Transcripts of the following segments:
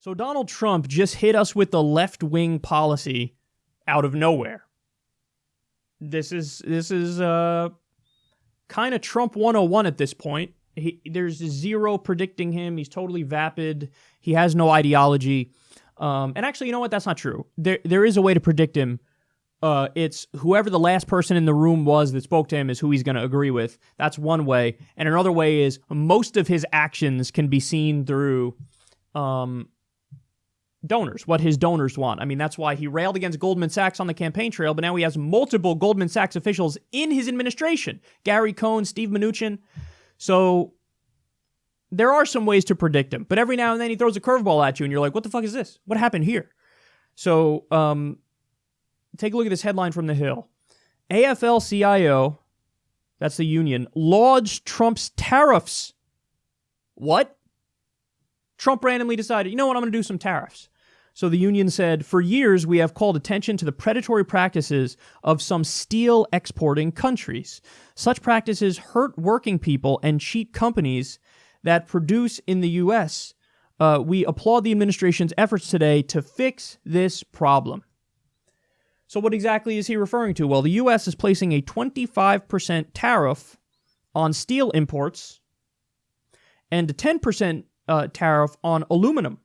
So Donald Trump just hit us with the left-wing policy out of nowhere. This is kind of Trump 101 at this point. There's zero predicting him. He's totally vapid. He has no ideology. And actually, you know what? That's not true. There is a way to predict him. It's whoever the last person in the room was that spoke to him is who he's going to agree with. That's one way. And another way is most of his actions can be seen through donors, what his donors want. I mean, that's why he railed against Goldman Sachs on the campaign trail, but now he has multiple Goldman Sachs officials in his administration. Gary Cohn, Steve Mnuchin. So there are some ways to predict him, but every now and then he throws a curveball at you and you're like, what the fuck is this? What happened here? So take a look at this headline from The Hill. AFL-CIO, that's the union, lauds Trump's tariffs. What? Trump randomly decided, you know what, I'm going to do some tariffs. So the union said, for years, we have called attention to the predatory practices of some steel exporting countries. Such practices hurt working people and cheat companies that produce in the U.S. We applaud the administration's efforts today to fix this problem. So what exactly is he referring to? Well, the U.S. is placing a 25% tariff on steel imports and a 10% tariff on aluminum.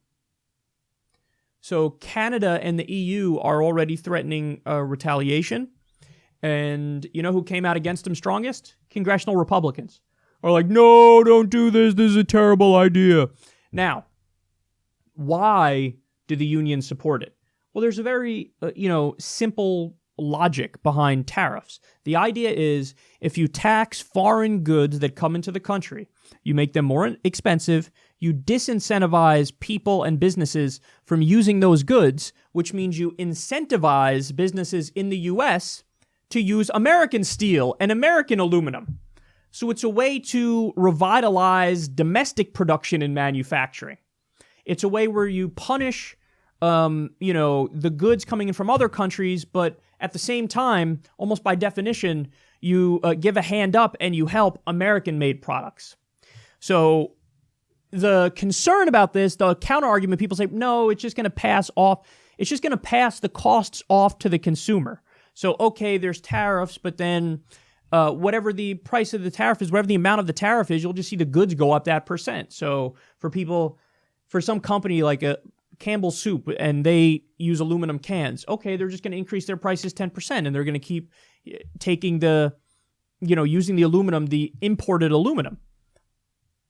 So Canada and the EU are already threatening retaliation. And you know who came out against them strongest? Congressional Republicans are like, no, don't do this. This is a terrible idea. Now, why do the unions support it? Well, there's a very, simple logic behind tariffs. The idea is if you tax foreign goods that come into the country, you make them more expensive, you disincentivize people and businesses from using those goods, which means you incentivize businesses in the U.S. to use American steel and American aluminum. So it's a way to revitalize domestic production and manufacturing. It's a way where you punish, the goods coming in from other countries, but at the same time, almost by definition, you give a hand up and you help American-made products. So the concern about this, the counter-argument, people say, no, it's just going to pass off. It's just going to pass the costs off to the consumer. So, okay, there's tariffs, but then whatever the price of the tariff is, whatever the amount of the tariff is, you'll just see the goods go up that percent. So for some company like a Campbell's Soup and they use aluminum cans, okay, they're just going to increase their prices 10% and they're going to keep taking using the aluminum, the imported aluminum.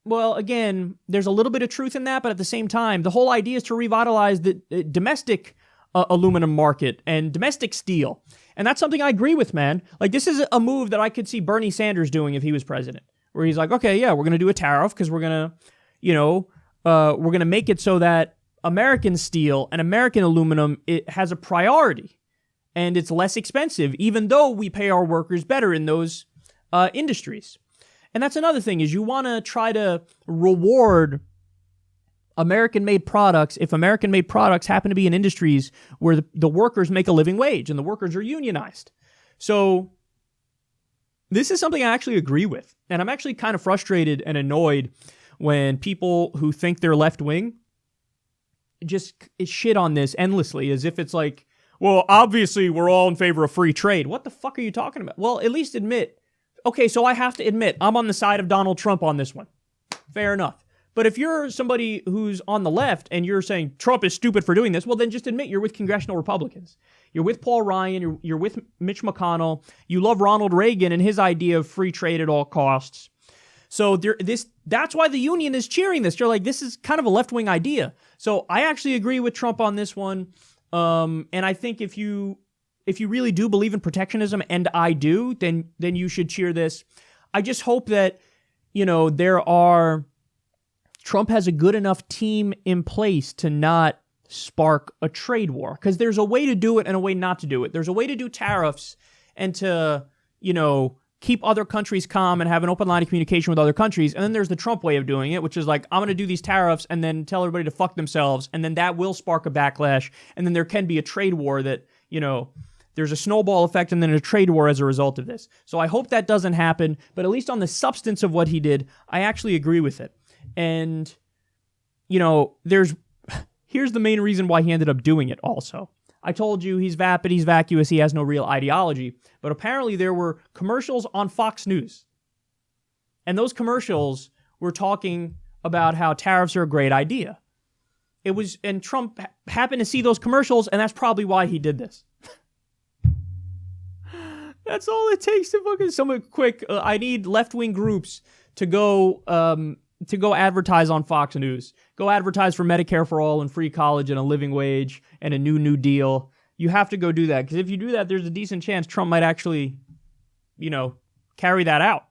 Well, again, there's a little bit of truth in that, but at the same time, the whole idea is to revitalize the domestic aluminum market and domestic steel. And that's something I agree with, man. Like, this is a move that I could see Bernie Sanders doing if he was president, where he's like, okay, yeah, we're going to do a tariff because we're going to make it so that American steel and American aluminum, it has a priority and it's less expensive, even though we pay our workers better in those industries. And that's another thing, is you want to try to reward American-made products if American-made products happen to be in industries where the workers make a living wage and the workers are unionized. So this is something I actually agree with. And I'm actually kind of frustrated and annoyed when people who think they're left-wing just shit on this endlessly as if it's like, well, obviously we're all in favor of free trade. What the fuck are you talking about? Well, at least admit, okay, so I have to admit, I'm on the side of Donald Trump on this one. Fair enough. But if you're somebody who's on the left and you're saying Trump is stupid for doing this, well, then just admit you're with congressional Republicans. You're with Paul Ryan. You're with Mitch McConnell. You love Ronald Reagan and his idea of free trade at all costs. So that's why the union is cheering this. They're like, this is kind of a left-wing idea. So I actually agree with Trump on this one. And I think if you really do believe in protectionism, and I do, then you should cheer this. I just hope that, Trump has a good enough team in place to not spark a trade war. Because there's a way to do it and a way not to do it. There's a way to do tariffs and to, keep other countries calm and have an open line of communication with other countries. And then there's the Trump way of doing it, which is like, I'm going to do these tariffs and then tell everybody to fuck themselves. And then that will spark a backlash. And then there can be a trade war that, there's a snowball effect and then a trade war as a result of this. So I hope that doesn't happen. But at least on the substance of what he did, I actually agree with it. And, Here's the main reason why he ended up doing it also. I told you he's vapid, he's vacuous, he has no real ideology. But apparently there were commercials on Fox News. And those commercials were talking about how tariffs are a great idea. And Trump happened to see those commercials, and that's probably why he did this. That's all it takes to fucking someone quick. I need left-wing groups to go advertise on Fox News. Go advertise for Medicare for all and free college and a living wage and a new deal. You have to go do that, because if you do that, there's a decent chance Trump might actually, carry that out.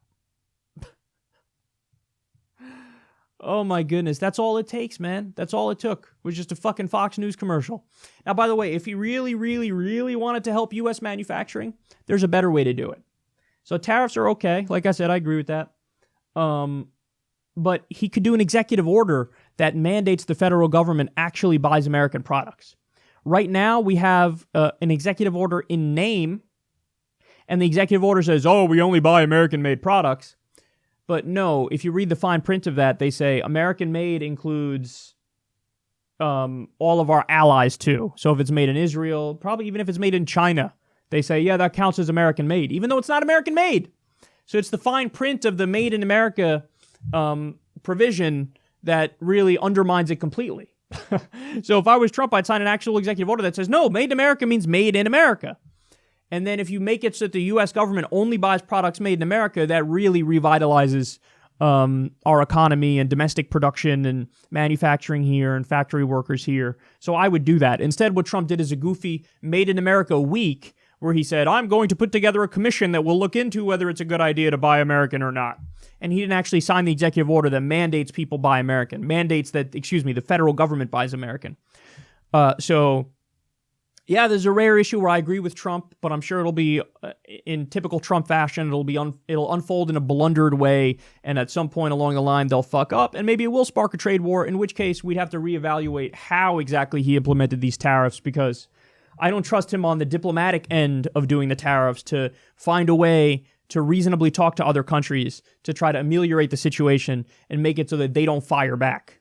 Oh my goodness, that's all it takes, man. That's all it took, was just a fucking Fox News commercial. Now, by the way, if he really, really, really wanted to help U.S. manufacturing, there's a better way to do it. So tariffs are okay. Like I said, I agree with that. But he could do an executive order that mandates the federal government actually buys American products. Right now, we have an executive order in name, and the executive order says, we only buy American-made products. But no, if you read the fine print of that, they say American-made includes all of our allies too. So if it's made in Israel, probably even if it's made in China, they say, yeah, that counts as American-made, even though it's not American-made. So it's the fine print of the Made in America provision that really undermines it completely. So if I was Trump, I'd sign an actual executive order that says, no, Made in America means made in America. And then if you make it so that the U.S. government only buys products made in America, that really revitalizes our economy and domestic production and manufacturing here and factory workers here. So I would do that. Instead, what Trump did is a goofy Made in America week where he said, I'm going to put together a commission that will look into whether it's a good idea to buy American or not. And he didn't actually sign the executive order that mandates people buy American, the federal government buys American. Yeah, there's a rare issue where I agree with Trump, but I'm sure it'll be in typical Trump fashion. It'll unfold in a blundered way, and at some point along the line, they'll fuck up, and maybe it will spark a trade war, in which case we'd have to reevaluate how exactly he implemented these tariffs, because I don't trust him on the diplomatic end of doing the tariffs to find a way to reasonably talk to other countries to try to ameliorate the situation and make it so that they don't fire back.